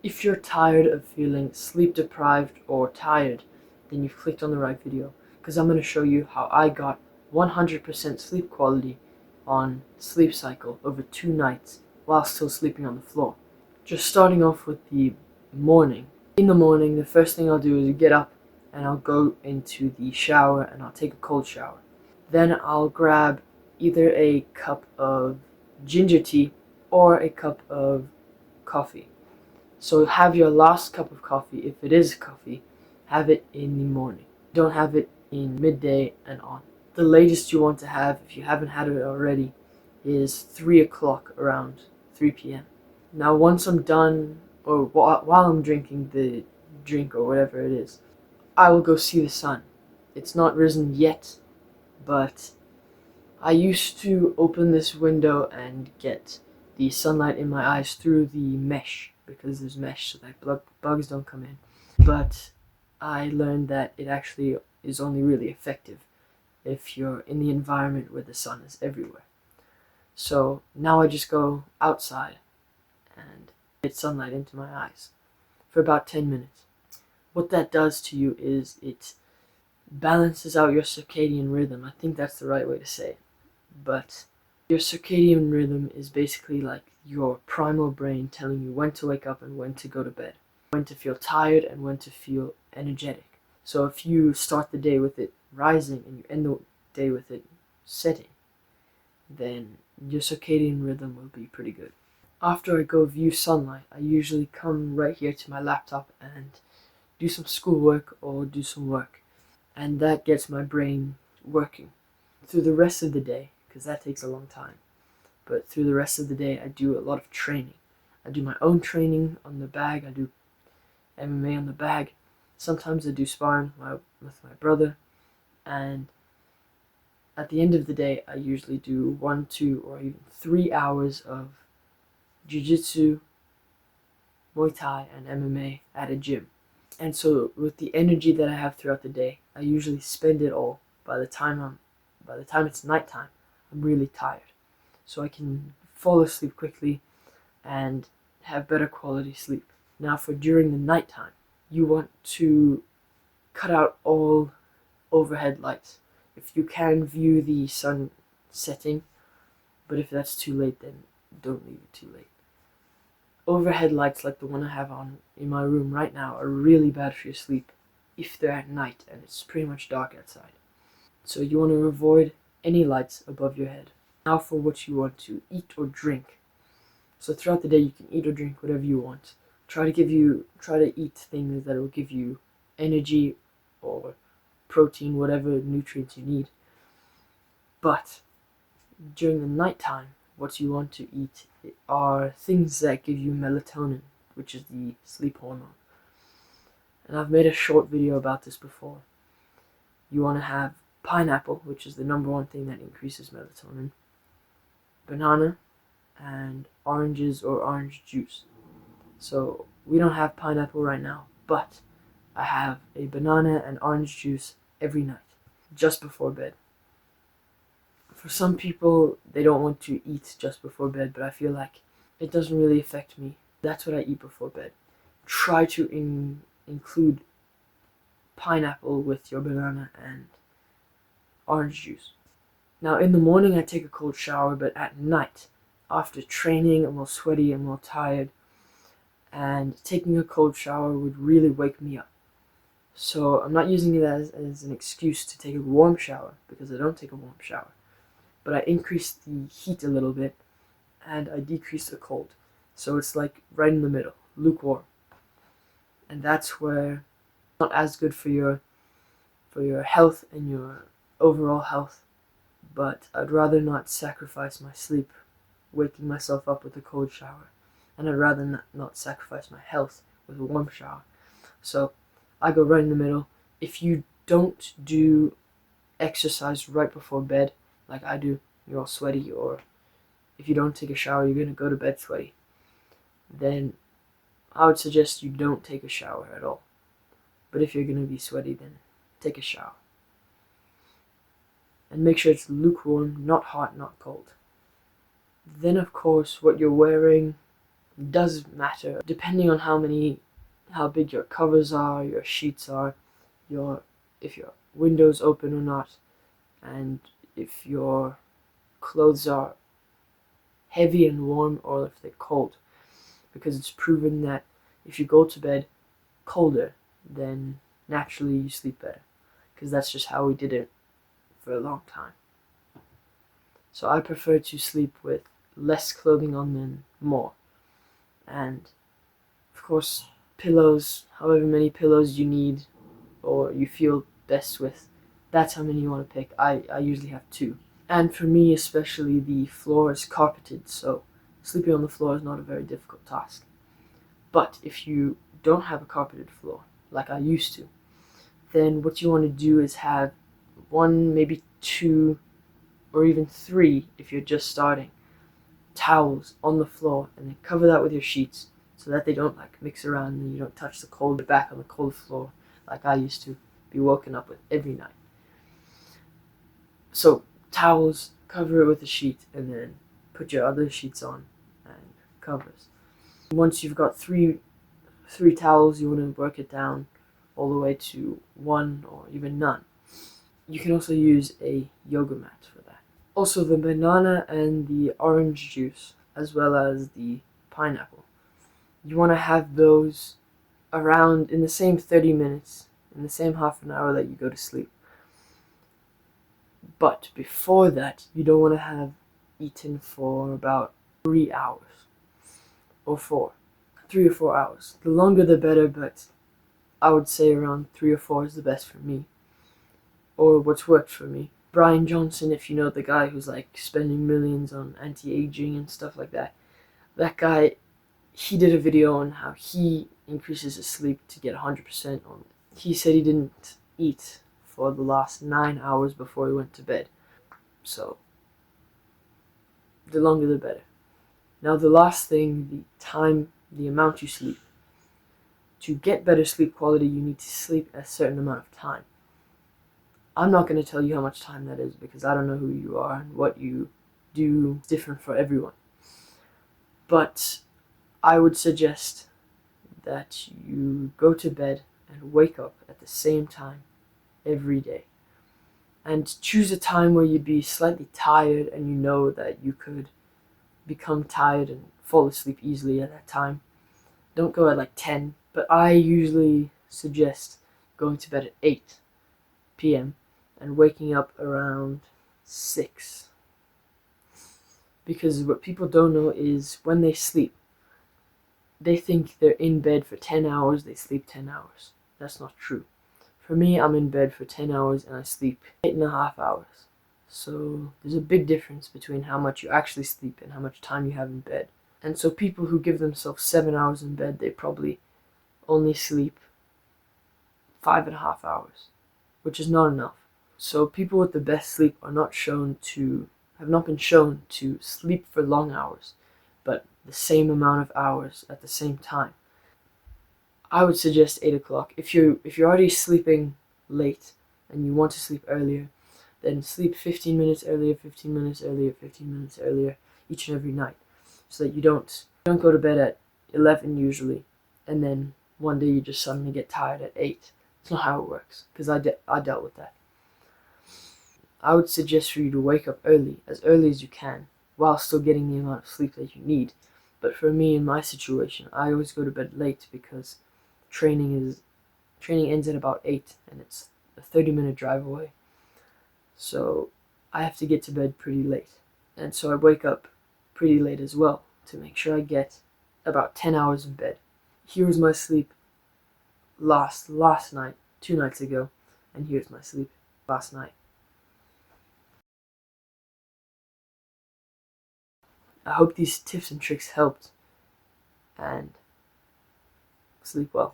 If you're tired of feeling sleep deprived or tired, then you've clicked on the right video, because I'm going to show you how I got 100% sleep quality on Sleep Cycle over 2 nights while still sleeping on the floor. Just starting off with the morning. In the morning, the first thing I'll do is get up and I'll go into the shower and I'll take a cold shower. Then I'll grab either a cup of ginger tea or a cup of coffee. So have your last cup of coffee, if it is coffee, have it in the morning. Don't have it in midday and on. The latest you want to have, if you haven't had it already, is 3 o'clock, around 3 p.m. Now once I'm done, or while I'm drinking the drink or whatever it is, I will go see the sun. It's not risen yet, but I used to open this window and get the sunlight in my eyes through the mesh, because there's mesh so that bugs don't come in. But I learned that it actually is only really effective if you're in the environment where the sun is everywhere. So now I just go outside and get sunlight into my eyes for about 10 minutes. What that does to you is it balances out your circadian rhythm. I think that's the right way to say it. But your circadian rhythm is basically like your primal brain telling you when to wake up and when to go to bed, when to feel tired and when to feel energetic. So if you start the day with it rising and you end the day with it setting, then your circadian rhythm will be pretty good. After I go view sunlight, I usually come right here to my laptop and do some schoolwork or do some work. And that gets my brain working. Through the rest of the day, because that takes a long time, but through the rest of the day I do a lot of training. I do my own training on the bag, I do MMA on the bag, sometimes I do sparring with my brother, and at the end of the day I usually do 1, 2, or even 3 hours of jiu-jitsu, Muay Thai, and MMA at a gym. And so with the energy that I have throughout the day, I usually spend it all by the time it's nighttime. I'm really tired, so I can fall asleep quickly and have better quality sleep. Now for during the nighttime, you want to cut out all overhead lights. If you can, view the sun setting, but if that's too late, then don't leave it too late. Overhead lights like the one I have on in my room right now are really bad for your sleep if they're at night and it's pretty much dark outside. So you want to avoid any lights above your head. Now for what you want to eat or drink. So throughout the day you can eat or drink whatever you want. Try to eat things that will give you energy or protein, whatever nutrients you need. But during the nighttime, what you want to eat are things that give you melatonin, which is the sleep hormone. And I've made a short video about this before. You want to have pineapple, which is the #1 thing that increases melatonin, banana, and oranges or orange juice. So we don't have pineapple right now, but I have a banana and orange juice every night, just before bed. For some people, they don't want to eat just before bed, but I feel like it doesn't really affect me. That's what I eat before bed. Try to include pineapple with your banana and orange juice. Now in the morning I take a cold shower, but at night, after training, I'm all sweaty, I'm all tired, and taking a cold shower would really wake me up. So I'm not using it as an excuse to take a warm shower, because I don't take a warm shower. But I increase the heat a little bit, and I decrease the cold. So it's like right in the middle, lukewarm. And that's where it's not as good for your health and your overall health, but I'd rather not sacrifice my sleep waking myself up with a cold shower, and I'd rather not sacrifice my health with a warm shower. So I go right in the middle. If you don't do exercise right before bed like I do, you're all sweaty, or if you don't take a shower, you're gonna go to bed sweaty, then I would suggest you don't take a shower at all. But if you're gonna be sweaty, then take a shower. And make sure it's lukewarm, not hot, not cold. Then of course what you're wearing, It does matter depending on how big your covers are, your sheets are, if your window's open or not, and if your clothes are heavy and warm or if they're cold. Because it's proven that if you go to bed colder, then naturally you sleep better. Because that's just how we did it for a long time. So I prefer to sleep with less clothing on than more. And of course, pillows, however many pillows you need or you feel best with, that's how many you want to pick. I usually have 2. And for me especially, the floor is carpeted, so sleeping on the floor is not a very difficult task. But if you don't have a carpeted floor, like I used to, then what you want to do is have 1, maybe 2, or even 3, if you're just starting, towels on the floor, and then cover that with your sheets so that they don't like mix around and you don't touch the cold back on the cold floor like I used to be woken up with every night. So towels, cover it with a sheet, and then put your other sheets on and covers. Once you've got three towels, you want to work it down all the way to 1 or even none. You can also use a yoga mat for that. Also, the banana and the orange juice, as well as the pineapple, you want to have those around in the same 30 minutes, in the same half an hour that you go to sleep. But before that, you don't want to have eaten for about 3 hours or 4. 3 or 4 hours. The longer the better, but I would say around 3 or 4 is the best for me, or what's worked for me. Brian Johnson, if you know the guy who's like spending millions on anti-aging and stuff like that, that guy, he did a video on how he increases his sleep to get 100% on. He said he didn't eat for the last 9 hours before he went to bed. So, the longer the better. Now the last thing, the amount you sleep. To get better sleep quality, you need to sleep a certain amount of time. I'm not going to tell you how much time that is because I don't know who you are and what you do. It's different for everyone. But I would suggest that you go to bed and wake up at the same time every day. And choose a time where you'd be slightly tired and you know that you could become tired and fall asleep easily at that time. Don't go at like 10, but I usually suggest going to bed at 8 p.m. and waking up around 6. Because what people don't know is when they sleep, they think they're in bed for 10 hours, they sleep 10 hours. That's not true. For me, I'm in bed for 10 hours and I sleep 8.5 hours. So there's a big difference between how much you actually sleep and how much time you have in bed. And so people who give themselves 7 hours in bed, they probably only sleep 5.5 hours, which is not enough. So people with the best sleep have not been shown to sleep for long hours, but the same amount of hours at the same time. I would suggest 8 o'clock. If you're already sleeping late and you want to sleep earlier, then sleep 15 minutes earlier, 15 minutes earlier, 15 minutes earlier each and every night, so that you don't go to bed at 11 usually, and then one day you just suddenly get tired at 8. It's not how it works, because I dealt with that. I would suggest for you to wake up as early as you can, while still getting the amount of sleep that you need. But for me, in my situation, I always go to bed late because training ends at about 8, and it's a 30-minute drive away. So I have to get to bed pretty late, and so I wake up pretty late as well to make sure I get about 10 hours in bed. Here was my sleep last night, 2 nights ago, and here's my sleep last night. I hope these tips and tricks helped, and sleep well.